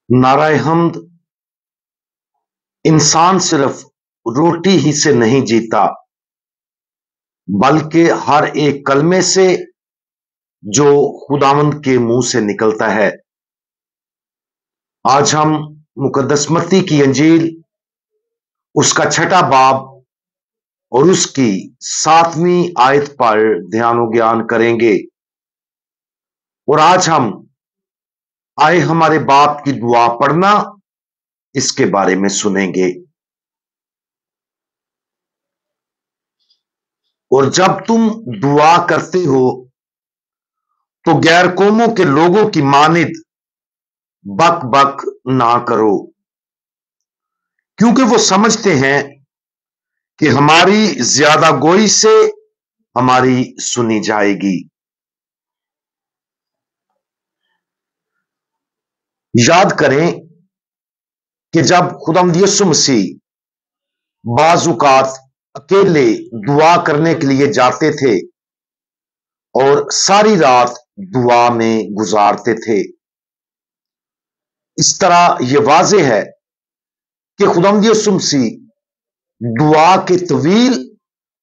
नाराए हमद। इंसान सिर्फ रोटी ही से नहीं जीता, बल्कि हर एक कलमे से जो खुदावंद के मुंह से निकलता है। आज हम मुकद्दस मत्ती की अंजील, उसका छठा बाब और उसकी 7वीं आयत पर ध्यान और ज्ञान करेंगे। और आज हम आए हमारे बाप की दुआ पढ़ना, इसके बारे में सुनेंगे। और जब तुम दुआ करते हो तो गैर कौमों के लोगों की मानिद बक बक ना करो, क्योंकि वो समझते हैं कि हमारी ज्यादा गोई से हमारी सुनी जाएगी। याद करें कि जब खुदावंद यीशु मसीह बाजुकात अकेले दुआ करने के लिए जाते थे और सारी रात दुआ में गुजारते थे, इस तरह यह वाज़ेह है कि खुदावंद यीशु मसीह दुआ के तवील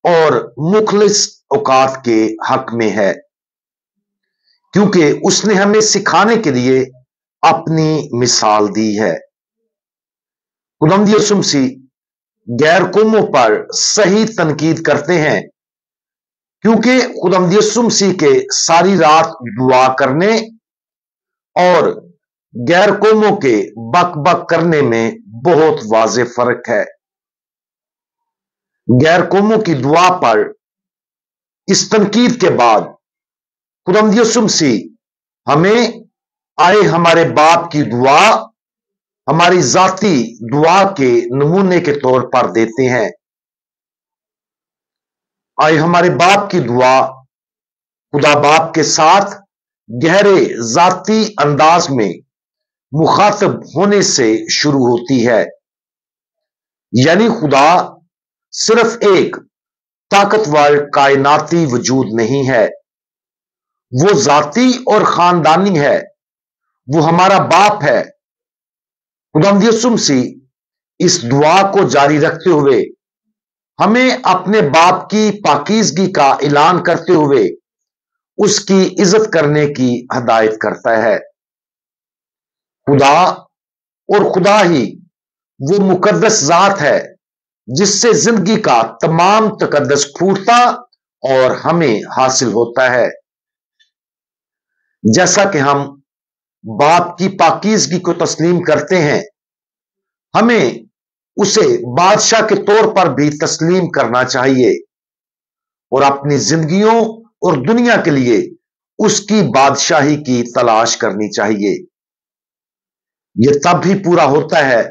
और मुखलिस औकात के हक में है, क्योंकि उसने हमें सिखाने के लिए अपनी मिसाल दी है। खुदावंद यीशु मसीह गैर कौमों पर सही तनकीद करते हैं, क्योंकि खुदावंद यीशु मसीह के सारी रात दुआ करने और गैर कौमों के बक बक करने में बहुत वाज़ेह फर्क है। गैर कौमों की दुआ पर इस तनकीद के बाद खुदावंद यीशु मसीह हमें आए हमारे बाप की दुआ हमारी जाती दुआ के नमूने के तौर पर देते हैं। आए हमारे बाप की दुआ खुदा बाप के साथ गहरे जाती अंदाज में मुखातब होने से शुरू होती है। यानी खुदा सिर्फ एक ताकतवर कायनाती वजूद नहीं है, वो जाती और खानदानी है, वो हमारा बाप है। खुदावंद यीशु मसीह इस दुआ को जारी रखते हुए हमें अपने बाप की पाकीज़गी का ऐलान करते हुए उसकी इज्जत करने की हदायत करता है। खुदा और खुदा ही वो मुकद्दस जात है जिससे जिंदगी का तमाम तकद्दस फूटता और हमें हासिल होता है। जैसा कि हम बाप की पाकीज़गी को तस्लीम करते हैं, हमें उसे बादशाह के तौर पर भी तस्लीम करना चाहिए और अपनी जिंदगियों और दुनिया के लिए उसकी बादशाही की तलाश करनी चाहिए। यह तब भी पूरा होता है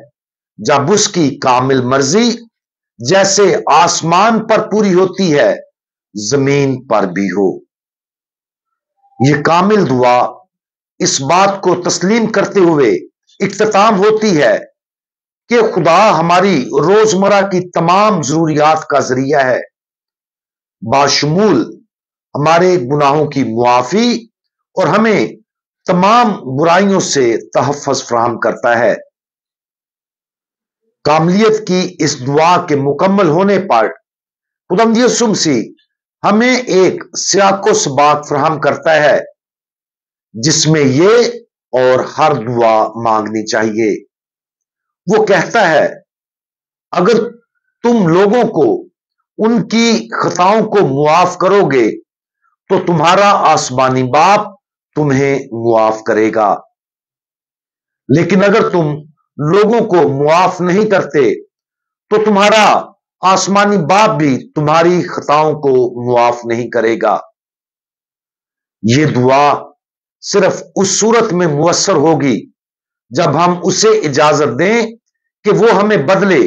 जब उसकी कामिल मर्जी जैसे आसमान पर पूरी होती है, जमीन पर भी हो। यह कामिल दुआ इस बात को तस्लीम करते हुए इख्तिताम होती है कि खुदा हमारी रोजमर्रा की तमाम जरूरियात का जरिया है, बाशमूल हमारे गुनाहों की मुआफी और हमें तमाम बुराइयों से तहफ़्फ़ुज़ फराहम करता है। कामलियत की इस दुआ के मुकम्मल होने पर खुदावंद यीशु मसीह हमें एक सियाको सबाक फराहम करता है, जिसमें ये और हर दुआ मांगनी चाहिए। वो कहता है, अगर तुम लोगों को उनकी खताओं को मुआफ करोगे तो तुम्हारा आसमानी बाप तुम्हें मुआफ करेगा, लेकिन अगर तुम लोगों को मुआफ नहीं करते तो तुम्हारा आसमानी बाप भी तुम्हारी खताओं को मुआफ नहीं करेगा। यह दुआ सिर्फ उस सूरत में मुयस्सर होगी जब हम उसे इजाजत दें कि वो हमें बदले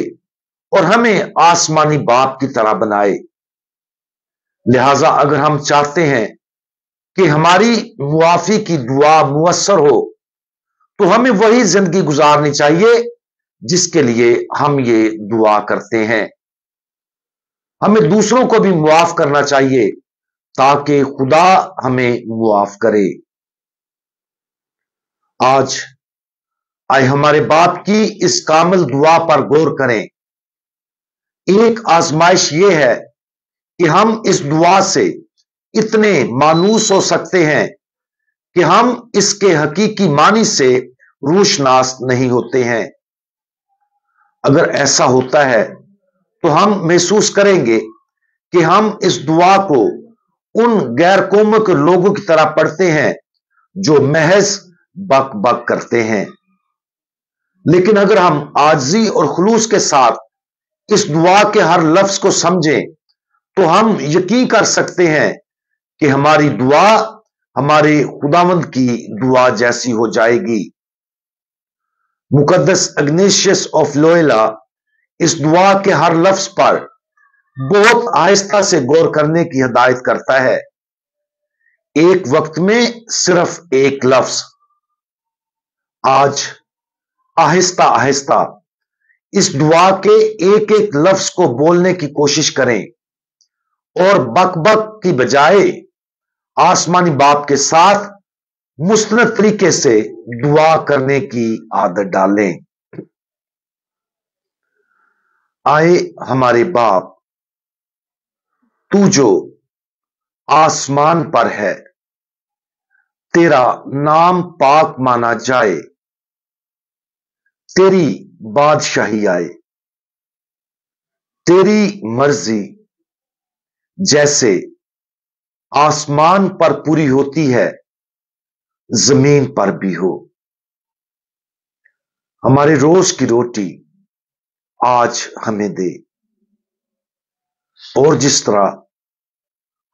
और हमें आसमानी बाप की तरह बनाए। लिहाजा अगर हम चाहते हैं कि हमारी मुआफी की दुआ मुयस्सर हो तो हमें वही जिंदगी गुजारनी चाहिए जिसके लिए हम ये दुआ करते हैं। हमें दूसरों को भी मुआफ करना चाहिए ताकि खुदा हमें मुआफ करे। आज आए हमारे बाप की इस कामिल दुआ पर गौर करें। एक आजमाइश यह है कि हम इस दुआ से इतने मानूस हो सकते हैं कि हम इसके हकीकी मानी से रूशनास नहीं होते हैं। अगर ऐसा होता है तो हम महसूस करेंगे कि हम इस दुआ को उन गैर कौमों के लोगों की तरह पढ़ते हैं जो महज बक बक करते हैं। लेकिन अगर हम आजिज़ी और खुलूस के साथ इस दुआ के हर लफ्ज को समझें तो हम यकीन कर सकते हैं कि हमारी दुआ हमारे खुदावंद की दुआ जैसी हो जाएगी। मुकद्दस इग्नेशियस ऑफ लोयोला इस दुआ के हर लफ्ज पर बहुत आहिस्ता से गौर करने की हिदायत करता है। एक वक्त में सिर्फ एक लफ्ज। आज आहिस्ता आहिस्ता इस दुआ के एक एक लफ्ज को बोलने की कोशिश करें और बक बक की बजाय आसमानी बाप के साथ मुस्तनद तरीके से दुआ करने की आदत डालें। आए हमारे बाप, तू जो आसमान पर है, तेरा नाम पाक माना जाए, तेरी बादशाही आए, तेरी मर्जी जैसे आसमान पर पूरी होती है जमीन पर भी हो। हमारे रोज की रोटी आज हमें दे, और जिस तरह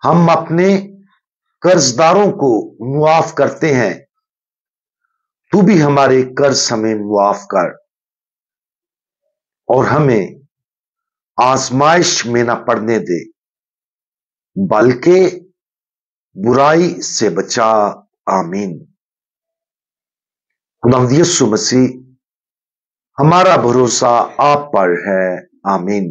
हम अपने कर्जदारों को मुआफ करते हैं, तू भी हमारे कर्ज हमें मुआफ कर, और हमें आजमाइश में न पड़ने दे, बल्कि बुराई से बचा। आमीन। खुदावंद यीशु मसीह, हमारा भरोसा आप पर है। आमीन।